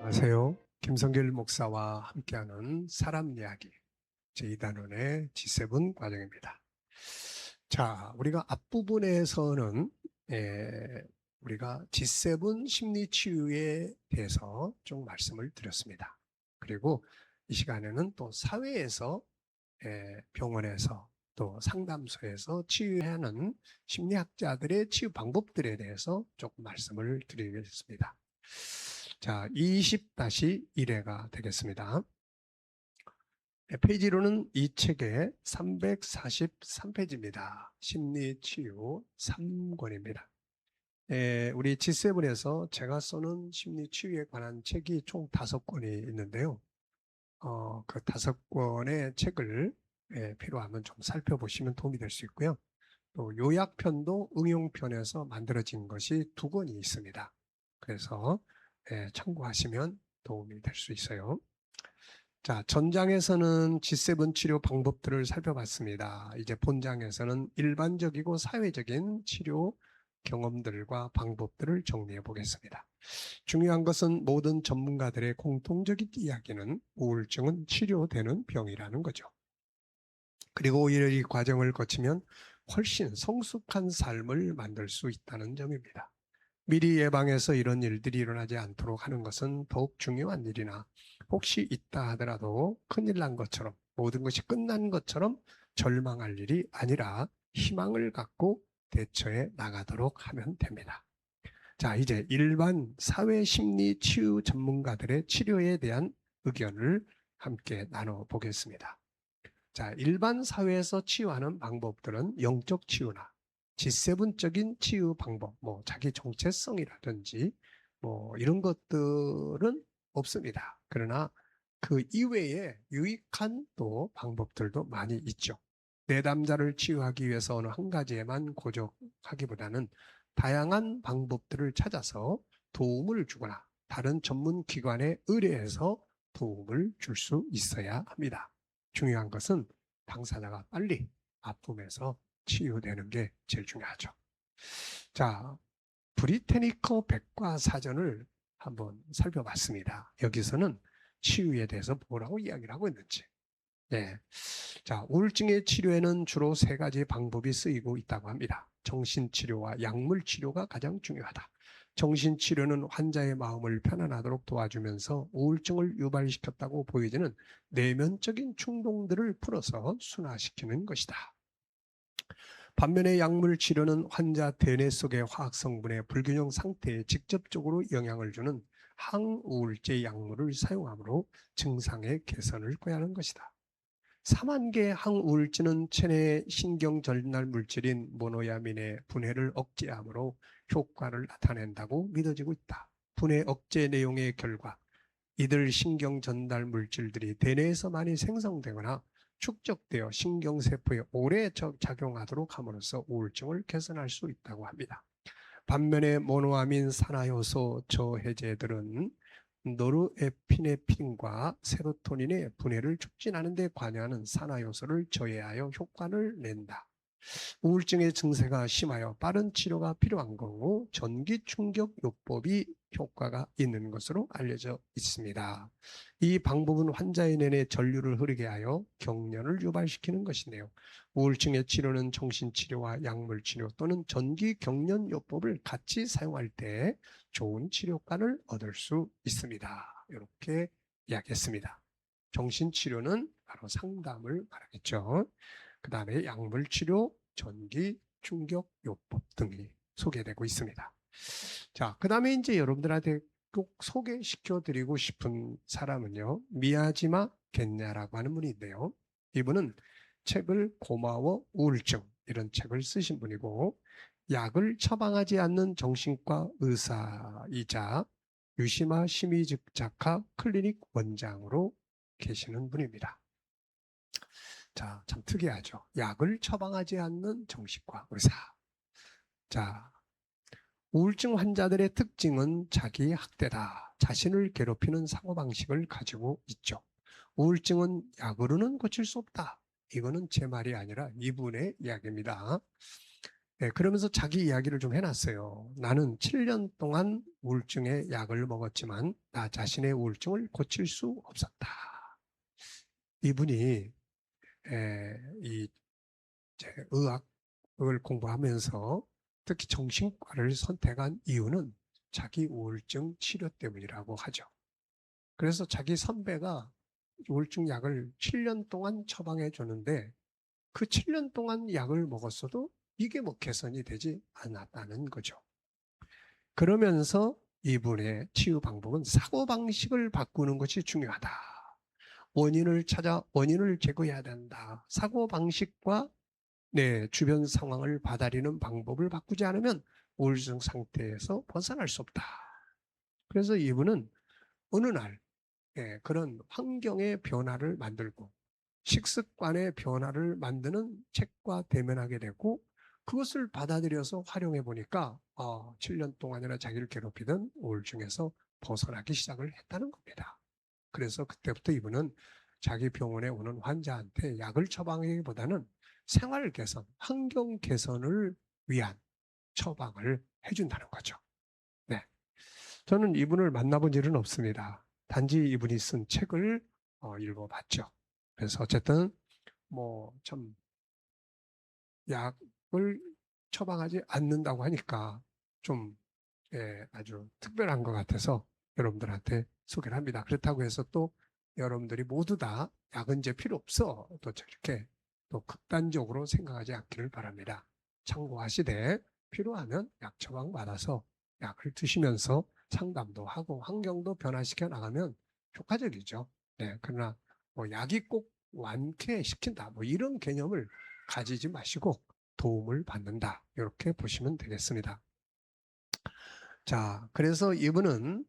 안녕하세요. 김성길 목사와 함께하는 사람 이야기 제2단원의 G7 과정입니다. 자, 우리가 앞부분에서는 우리가 G7 심리치유에 대해서 좀 말씀을 드렸습니다. 그리고 이 시간에는 또 사회에서 병원에서 또 상담소에서 치유하는 심리학자들의 치유 방법들에 대해서 조금 말씀을 드리겠습니다. 자, 20-1회가 되겠습니다. 페이지로는 이 책의 343페이지입니다. 심리치유 3권입니다. 우리 G7에서 제가 쓰는 심리치유에 관한 책이 총 5권이 있는데요. 그 5권의 책을 필요하면 좀 살펴보시면 도움이 될 수 있고요. 또 요약편도 응용편에서 만들어진 것이 2권이 있습니다. 그래서 참고하시면 도움이 될 수 있어요. 자, 전장에서는 G7 치료 방법들을 살펴봤습니다. 이제 본장에서는 일반적이고 사회적인 치료 경험들과 방법들을 정리해 보겠습니다. 중요한 것은 모든 전문가들의 공통적인 이야기는 우울증은 치료되는 병이라는 거죠. 그리고 오히려 이 과정을 거치면 훨씬 성숙한 삶을 만들 수 있다는 점입니다. 미리 예방해서 이런 일들이 일어나지 않도록 하는 것은 더욱 중요한 일이나 혹시 있다 하더라도 큰일 난 것처럼 모든 것이 끝난 것처럼 절망할 일이 아니라 희망을 갖고 대처해 나가도록 하면 됩니다. 자, 이제 일반 사회심리 치유 전문가들의 치료에 대한 의견을 함께 나눠보겠습니다. 자, 일반 사회에서 치유하는 방법들은 영적 치유나 G7적인 치유 방법, 자기 정체성이라든지 이런 것들은 없습니다. 그러나 그 이외에 유익한 또 방법들도 많이 있죠. 내담자를 치유하기 위해서 어느 한 가지에만 고정하기보다는 다양한 방법들을 찾아서 도움을 주거나 다른 전문 기관에 의뢰해서 도움을 줄 수 있어야 합니다. 중요한 것은 당사자가 빨리 아픔에서 치유되는 게 제일 중요하죠. 자, 브리테니커 백과사전을 한번 살펴봤습니다. 여기서는 치유에 대해서 뭐라고 이야기를 하고 있는지. 네. 자, 우울증의 치료에는 주로 3가지 방법이 쓰이고 있다고 합니다. 정신치료와 약물치료가 가장 중요하다. 정신치료는 환자의 마음을 편안하도록 도와주면서 우울증을 유발시켰다고 보여지는 내면적인 충동들을 풀어서 순화시키는 것이다. 반면에 약물치료는 환자 대뇌 속의 화학성분의 불균형 상태에 직접적으로 영향을 주는 항우울제 약물을 사용함으로 증상의 개선을 꾀하는 것이다. 3만 개의 항우울제는 체내 신경 전달 물질인 모노야민의 분해를 억제함으로 효과를 나타낸다고 믿어지고 있다. 분해 억제 내용의 결과 이들 신경 전달 물질들이 대뇌에서 많이 생성되거나 축적되어 신경세포에 오래 작용하도록 함으로써 우울증을 개선할 수 있다고 합니다. 반면에 모노아민 산화효소 저해제들은 노르에피네핀과 세로토닌의 분해를 촉진하는 데 관여하는 산화효소를 저해하여 효과를 낸다. 우울증의 증세가 심하여 빠른 치료가 필요한 경우 전기충격요법이 효과가 있는 것으로 알려져 있습니다. 이 방법은 환자의 뇌에 전류를 흐르게 하여 경련을 유발시키는 것인데요. 우울증의 치료는 정신치료와 약물치료 또는 전기경련요법을 같이 사용할 때 좋은 치료감을 얻을 수 있습니다. 이렇게 이야기했습니다. 정신치료는 바로 상담을 말하겠죠. 그 다음에 약물치료, 전기, 충격요법 등이 소개되고 있습니다. 자, 그 다음에 이제 여러분들한테 꼭 소개시켜 드리고 싶은 사람은요, 미야지마 겐냐라고 하는 분인데요. 이분은 책을 고마워 우울증 이런 책을 쓰신 분이고 약을 처방하지 않는 정신과 의사이자 유시마 시미즈자카 클리닉 원장으로 계시는 분입니다. 자, 참 특이하죠. 약을 처방하지 않는 정신과 의사. 자, 우울증 환자들의 특징은 자기 학대다. 자신을 괴롭히는 사고방식을 가지고 있죠. 우울증은 약으로는 고칠 수 없다. 이거는 제 말이 아니라 이분의 이야기입니다. 네, 그러면서 자기 이야기를 좀 해놨어요. 나는 7년 동안 우울증의 약을 먹었지만 나 자신의 우울증을 고칠 수 없었다. 이분이 이 의학을 공부하면서 특히 정신과를 선택한 이유는 자기 우울증 치료 때문이라고 하죠. 그래서 자기 선배가 우울증 약을 7년 동안 처방해 줬는데 그 7년 동안 약을 먹었어도 이게 뭐 개선이 되지 않았다는 거죠. 그러면서 이분의 치유 방법은 사고방식을 바꾸는 것이 중요하다. 원인을 찾아 원인을 제거해야 된다. 사고방식과 내 주변 상황을 받아들이는 방법을 바꾸지 않으면 우울증 상태에서 벗어날 수 없다. 그래서 이분은 어느 날 그런 환경의 변화를 만들고 식습관의 변화를 만드는 책과 대면하게 되고 그것을 받아들여서 활용해 보니까 7년 동안이나 자기를 괴롭히던 우울증에서 벗어나기 시작을 했다는 겁니다. 그래서 그때부터 이분은 자기 병원에 오는 환자한테 약을 처방하기보다는 생활 개선, 환경 개선을 위한 처방을 해준다는 거죠. 네. 저는 이분을 만나본 일은 없습니다. 단지 이분이 쓴 책을 읽어봤죠. 그래서 어쨌든 뭐 참 약을 처방하지 않는다고 하니까 좀 아주 특별한 것 같아서 여러분들한테 소개를 합니다. 그렇다고 해서 또 여러분들이 모두 다 약은 이제 필요 없어 또 저렇게 또 극단적으로 생각하지 않기를 바랍니다. 참고하시되 필요하면 약 처방 받아서 약을 드시면서 상담도 하고 환경도 변화시켜 나가면 효과적이죠. 네, 그러나 뭐 약이 꼭 완쾌시킨다 뭐 이런 개념을 가지지 마시고 도움을 받는다 이렇게 보시면 되겠습니다. 자, 그래서 이분은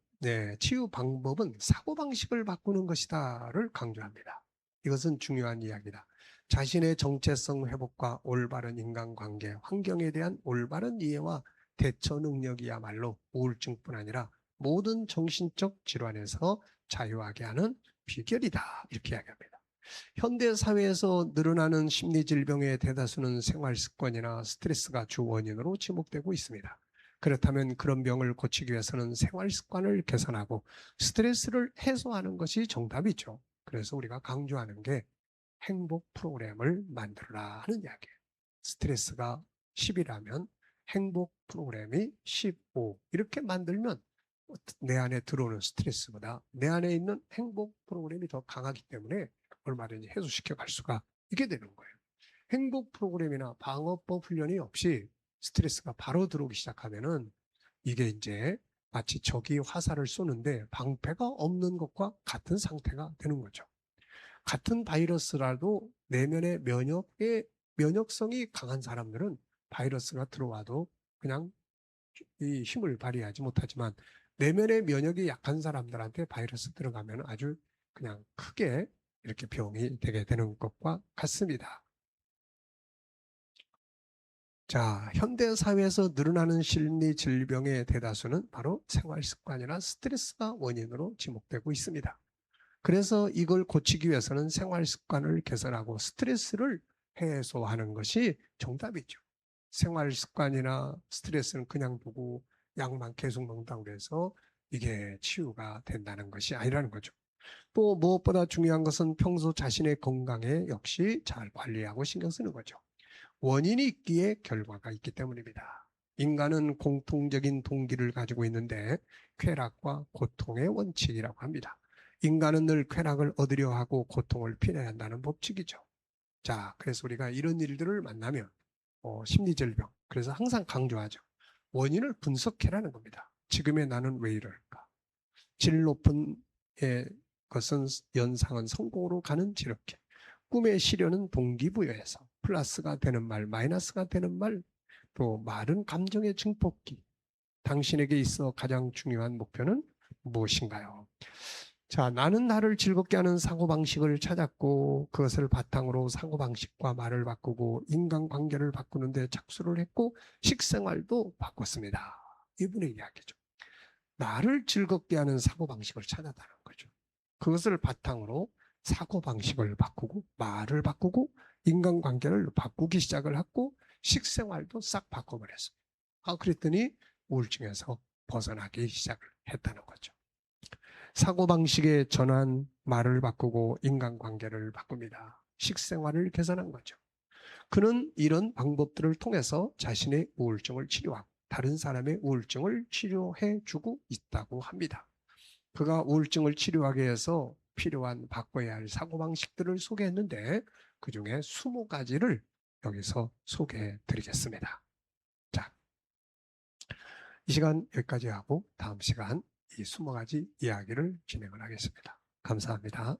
치유 방법은 사고방식을 바꾸는 것이다를 강조합니다. 이것은 중요한 이야기다. 자신의 정체성 회복과 올바른 인간관계, 환경에 대한 올바른 이해와 대처 능력이야말로 우울증뿐 아니라 모든 정신적 질환에서 자유하게 하는 비결이다. 이렇게 이야기합니다. 현대 사회에서 늘어나는 심리 질병의 대다수는 생활 습관이나 스트레스가 주 원인으로 지목되고 있습니다. 그렇다면 그런 병을 고치기 위해서는 생활 습관을 개선하고 스트레스를 해소하는 것이 정답이죠. 그래서 우리가 강조하는 게 행복 프로그램을 만들어라 하는 이야기예요. 스트레스가 10이라면 행복 프로그램이 15 이렇게 만들면 내 안에 들어오는 스트레스보다 내 안에 있는 행복 프로그램이 더 강하기 때문에 얼마든지 해소시켜 갈 수가 있게 되는 거예요. 행복 프로그램이나 방어법 훈련이 없이 스트레스가 바로 들어오기 시작하면은 이게 이제 마치 적이 화살을 쏘는데 방패가 없는 것과 같은 상태가 되는 거죠. 같은 바이러스라도 내면의 면역성이 강한 사람들은 바이러스가 들어와도 그냥 이 힘을 발휘하지 못하지만 내면의 면역이 약한 사람들한테 바이러스 들어가면 아주 그냥 크게 이렇게 병이 되게 되는 것과 같습니다. 자, 현대 사회에서 늘어나는 심리 질병의 대다수는 바로 생활 습관이나 스트레스가 원인으로 지목되고 있습니다. 그래서 이걸 고치기 위해서는 생활 습관을 개선하고 스트레스를 해소하는 것이 정답이죠. 생활 습관이나 스트레스는 그냥 두고 약만 계속 먹는다고 해서 이게 치유가 된다는 것이 아니라는 거죠. 또 무엇보다 중요한 것은 평소 자신의 건강에 역시 잘 관리하고 신경 쓰는 거죠. 원인이 있기에 결과가 있기 때문입니다. 인간은 공통적인 동기를 가지고 있는데 쾌락과 고통의 원칙이라고 합니다. 인간은 늘 쾌락을 얻으려 하고 고통을 피해야 한다는 법칙이죠. 자, 그래서 우리가 이런 일들을 만나면 심리질병, 그래서 항상 강조하죠. 원인을 분석해라는 겁니다. 지금의 나는 왜 이럴까? 질 높은 것은 연상은 성공으로 가는 지름길. 꿈의 시련은 동기부여해서 플러스가 되는 말, 마이너스가 되는 말, 또 말은 감정의 증폭기. 당신에게 있어 가장 중요한 목표는 무엇인가요? 자, 나는 나를 즐겁게 하는 사고방식을 찾았고 그것을 바탕으로 사고방식과 말을 바꾸고 인간관계를 바꾸는데 착수를 했고 식생활도 바꿨습니다. 이분의 이야기죠. 나를 즐겁게 하는 사고방식을 찾았다는 거죠. 그것을 바탕으로 사고방식을 바꾸고 말을 바꾸고 인간관계를 바꾸기 시작을 했고 식생활도 싹 바꿔버렸습니다. 그랬더니 우울증에서 벗어나기 시작을 했다는 거죠. 사고방식의 전환, 말을 바꾸고 인간관계를 바꿉니다. 식생활을 개선한 거죠. 그는 이런 방법들을 통해서 자신의 우울증을 치료하고 다른 사람의 우울증을 치료해 주고 있다고 합니다. 그가 우울증을 치료하기 위해서 필요한 바꿔야 할 사고방식들을 소개했는데 그중에 20가지를 여기서 소개해 드리겠습니다. 자, 이 시간 여기까지 하고 다음 시간 이 20가지 이야기를 진행을 하겠습니다. 감사합니다.